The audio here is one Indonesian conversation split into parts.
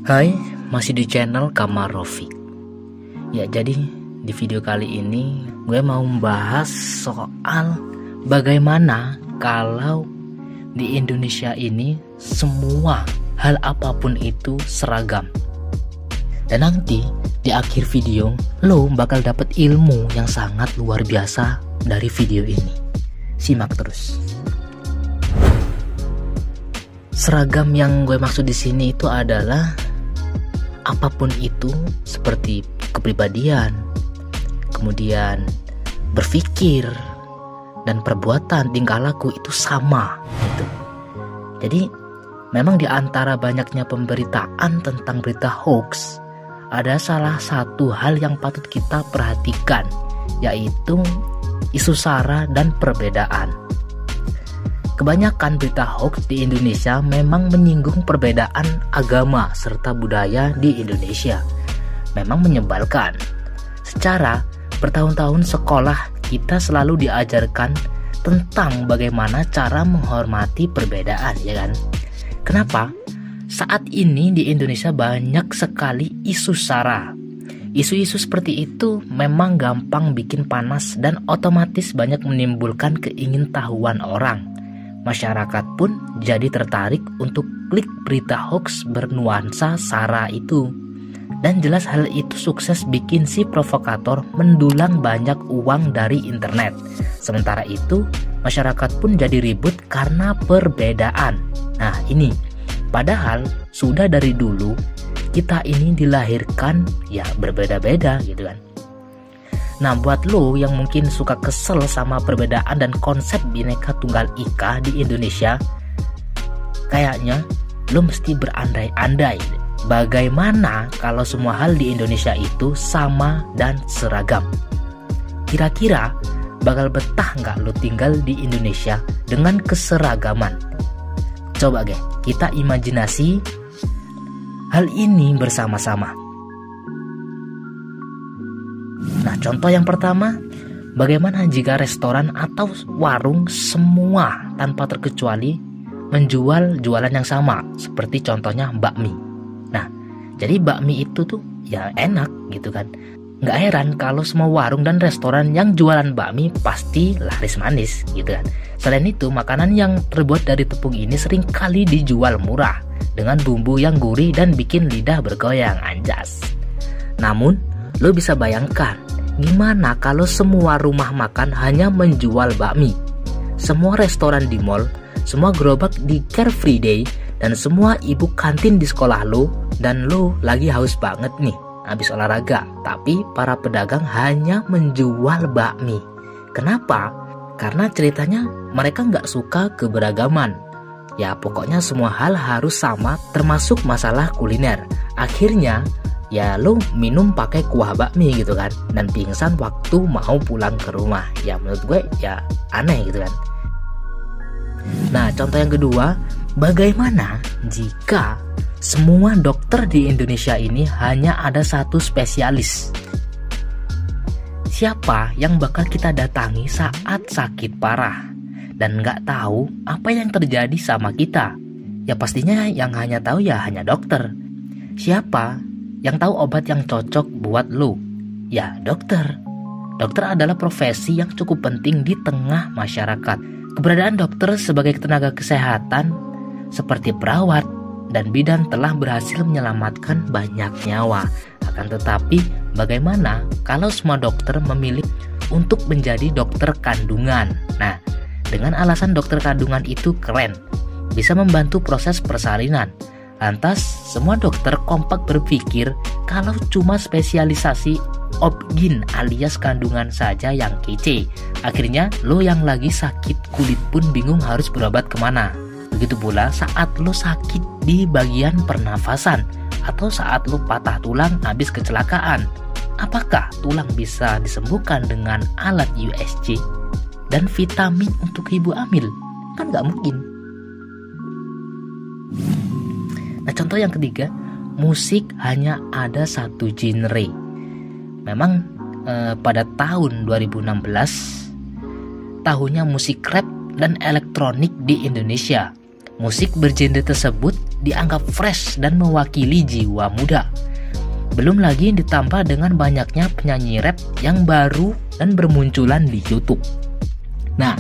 Hai, masih di channel Kamar Rofik. Ya, jadi di video kali ini gue mau membahas soal bagaimana kalau di Indonesia ini semua hal apapun itu seragam. Dan nanti di akhir video lo bakal dapet ilmu yang sangat luar biasa dari video ini. Simak terus. Seragam yang gue maksud di sini itu adalah apapun itu, seperti kepribadian, kemudian berpikir, dan perbuatan, tingkah laku itu sama gitu. Jadi memang di antara banyaknya pemberitaan tentang berita hoax, ada salah satu hal yang patut kita perhatikan, yaitu isu sara dan perbedaan. Kebanyakan berita hoax di Indonesia memang menyinggung perbedaan agama serta budaya di Indonesia. Memang menyebalkan. Secara bertahun-tahun sekolah kita selalu diajarkan tentang bagaimana cara menghormati perbedaan, ya kan? Kenapa? Saat ini di Indonesia banyak sekali isu sara. Isu-isu seperti itu memang gampang bikin panas dan otomatis banyak menimbulkan keingintahuan orang. Masyarakat pun jadi tertarik untuk klik berita hoax bernuansa sara itu. Dan jelas hal itu sukses bikin si provokator mendulang banyak uang dari internet. Sementara itu, masyarakat pun jadi ribut karena perbedaan. Nah ini, padahal sudah dari dulu kita ini dilahirkan ya berbeda-beda gitu kan. Nah, buat lo yang mungkin suka kesel sama perbedaan dan konsep Bhinneka Tunggal Ika di Indonesia, kayaknya lo mesti berandai-andai bagaimana kalau semua hal di Indonesia itu sama dan seragam. Kira-kira bakal betah nggak lo tinggal di Indonesia dengan keseragaman? Coba kita imajinasi hal ini bersama-sama. Nah, contoh yang pertama, bagaimana jika restoran atau warung semua tanpa terkecuali menjual jualan yang sama, seperti contohnya bakmi. Nah, jadi bakmi itu tuh ya enak gitu kan. Nggak heran kalau semua warung dan restoran yang jualan bakmi pasti laris manis gitu kan. Selain itu, makanan yang terbuat dari tepung ini sering kali dijual murah dengan bumbu yang gurih dan bikin lidah bergoyang, anjas. Namun, lo bisa bayangkan gimana kalau semua rumah makan hanya menjual bakmi, semua restoran di mall, semua gerobak di Car Free Day, dan semua ibu kantin di sekolah lo, dan lo lagi haus banget nih habis olahraga, tapi para pedagang hanya menjual bakmi. Kenapa? Karena ceritanya mereka nggak suka keberagaman. Ya pokoknya semua hal harus sama, termasuk masalah kuliner. Akhirnya ya lo minum pakai kuah bakmi gitu kan, dan pingsan waktu mau pulang ke rumah. Ya menurut gue ya aneh gitu kan. Nah, contoh yang kedua, bagaimana jika semua dokter di Indonesia ini hanya ada satu spesialis? Siapa yang bakal kita datangi saat sakit parah dan nggak tahu apa yang terjadi sama kita? Ya pastinya yang hanya tahu ya hanya dokter. Siapa yang tahu obat yang cocok buat lo? Ya dokter. Dokter adalah profesi yang cukup penting di tengah masyarakat. Keberadaan dokter sebagai tenaga kesehatan seperti perawat dan bidan telah berhasil menyelamatkan banyak nyawa. Akan tetapi bagaimana kalau semua dokter memilih untuk menjadi dokter kandungan? Nah, dengan alasan dokter kandungan itu keren, bisa membantu proses persalinan. Lantas semua dokter kompak berpikir kalau cuma spesialisasi obgyn alias kandungan saja yang kece. Akhirnya lo yang lagi sakit kulit pun bingung harus berobat kemana. Begitu pula saat lo sakit di bagian pernafasan atau saat lo patah tulang habis kecelakaan. Apakah tulang bisa disembuhkan dengan alat USG dan vitamin untuk ibu hamil? Kan gak mungkin. Nah, contoh yang ketiga, musik hanya ada satu genre. Memang pada tahun 2016 tahunnya musik rap dan elektronik di Indonesia. Musik bergenre tersebut dianggap fresh dan mewakili jiwa muda. Belum lagi ditambah dengan banyaknya penyanyi rap yang baru dan bermunculan di YouTube. Nah,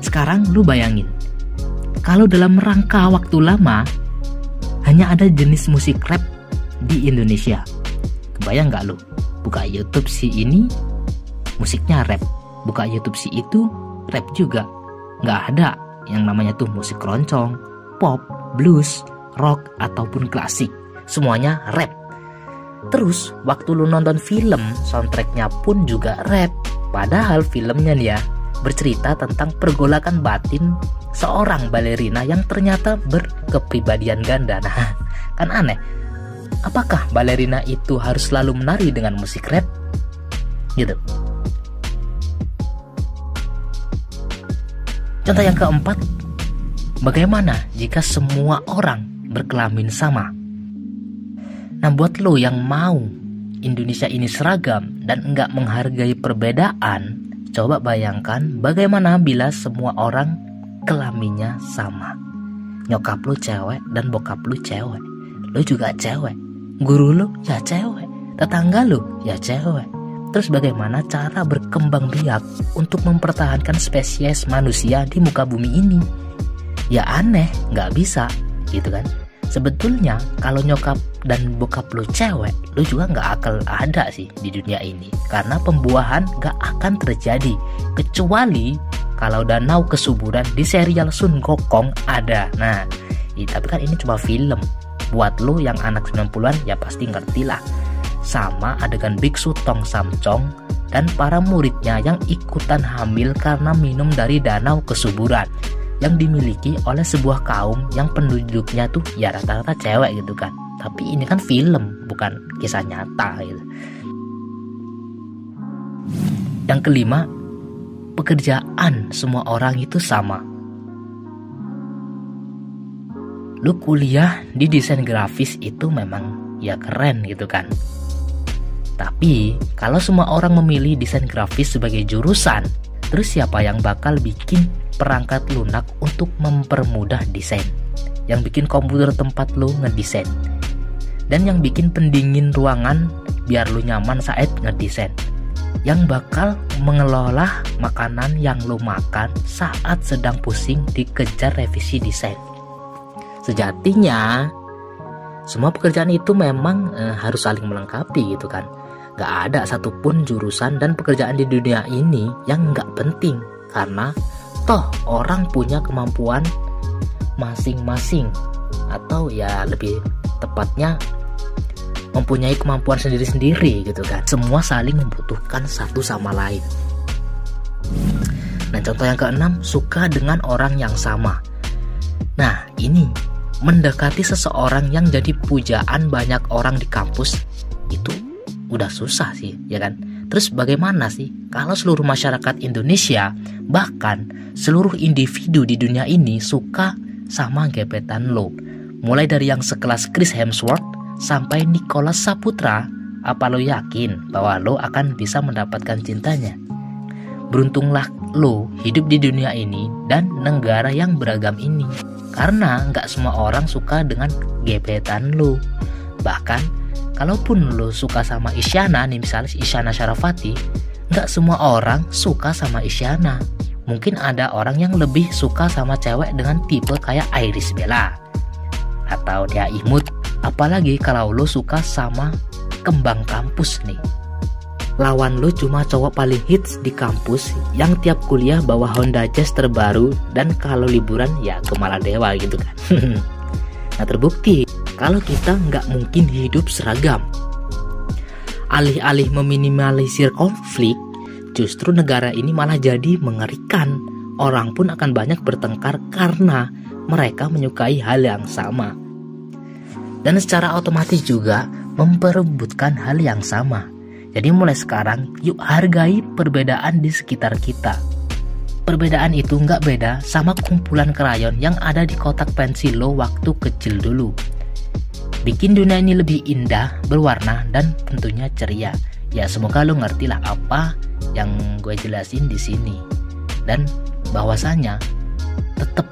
sekarang lu bayangin, kalau dalam rangka waktu lama hanya ada jenis musik rap di Indonesia. Kebayang gak lu? Buka YouTube si ini musiknya rap, buka YouTube si itu rap juga. Gak ada yang namanya tuh musik keroncong, pop, blues, rock ataupun klasik. Semuanya rap. Terus waktu lu nonton film, soundtracknya pun juga rap. Padahal filmnya nih ya bercerita tentang pergolakan batin seorang balerina yang ternyata berkepribadian ganda. Nah, kan aneh. Apakah balerina itu harus selalu menari dengan musik rap? Gitu. Contoh yang keempat, bagaimana jika semua orang berkelamin sama? Nah, buat lo yang mau Indonesia ini seragam dan enggak menghargai perbedaan, coba bayangkan bagaimana bila semua orang kelaminnya sama. Nyokap lo cewek dan bokap lo cewek, lo juga cewek, guru lo ya cewek, tetangga lo ya cewek. Terus bagaimana cara berkembang biak untuk mempertahankan spesies manusia di muka bumi ini? Ya aneh, nggak bisa, gitu kan? Sebetulnya kalau nyokap dan bokap lo cewek, lo juga nggak akal ada sih di dunia ini, karena pembuahan nggak akan terjadi kecuali kalau danau kesuburan di serial Sun Gokong ada. Nah, tapi kan ini cuma film. Buat lo yang anak 90-an ya pasti ngerti lah. Sama adegan biksu Tong Samcong dan para muridnya yang ikutan hamil karena minum dari danau kesuburan yang dimiliki oleh sebuah kaum yang penduduknya tuh ya rata-rata cewek gitu kan. Tapi ini kan film, bukan kisah nyata gitu. Yang kelima, pekerjaan semua orang itu sama. Lu kuliah di desain grafis itu memang ya keren gitu kan. Tapi kalau semua orang memilih desain grafis sebagai jurusan, terus siapa yang bakal bikin perangkat lunak untuk mempermudah desain? Yang bikin komputer tempat lu ngedesain? Dan yang bikin pendingin ruangan biar lu nyaman saat ngedesain? Yang bakal mengelola makanan yang lu makan saat sedang pusing dikejar revisi desain? Sejatinya semua pekerjaan itu memang harus saling melengkapi gitu kan. Gak ada satupun jurusan dan pekerjaan di dunia ini yang gak penting, karena toh orang punya kemampuan masing-masing, atau ya lebih tepatnya mempunyai kemampuan sendiri-sendiri gitu kan. Semua saling membutuhkan satu sama lain. Nah, contoh yang keenam, suka dengan orang yang sama. Nah, ini mendekati seseorang yang jadi pujaan banyak orang di kampus itu udah susah sih, ya kan? Terus bagaimana sih kalau seluruh masyarakat Indonesia, bahkan seluruh individu di dunia ini suka sama gebetan lo? Mulai dari yang sekelas Chris Hemsworth sampai Nicholas Saputra, apa lo yakin bahwa lo akan bisa mendapatkan cintanya? Beruntunglah lo hidup di dunia ini dan negara yang beragam ini, karena nggak semua orang suka dengan gebetan lo. Bahkan kalaupun lo suka sama Isyana nih, misalnya Isyana Syarafati, nggak semua orang suka sama Isyana. Mungkin ada orang yang lebih suka sama cewek dengan tipe kayak Iris Bella atau Dia Imut. Apalagi kalau lo suka sama kembang kampus nih. Lawan lo cuma cowok paling hits di kampus yang tiap kuliah bawa Honda Jazz terbaru dan kalau liburan ya ke Maladewa gitu kan. Nah, terbukti kalau kita nggak mungkin hidup seragam. Alih-alih meminimalisir konflik, justru negara ini malah jadi mengerikan. Orang pun akan banyak bertengkar karena mereka menyukai hal yang sama. Dan secara otomatis juga memperebutkan hal yang sama. Jadi mulai sekarang, yuk hargai perbedaan di sekitar kita. Perbedaan itu nggak beda sama kumpulan krayon yang ada di kotak pensil lo waktu kecil dulu. Bikin dunia ini lebih indah, berwarna, dan tentunya ceria. Ya semoga lo ngerti lah apa yang gue jelasin di sini. Dan bahwasanya tetap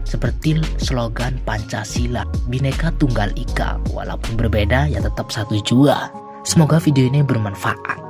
seperti slogan Pancasila, Bhinneka Tunggal Ika, walaupun berbeda ya tetap satu jua. Semoga video ini bermanfaat.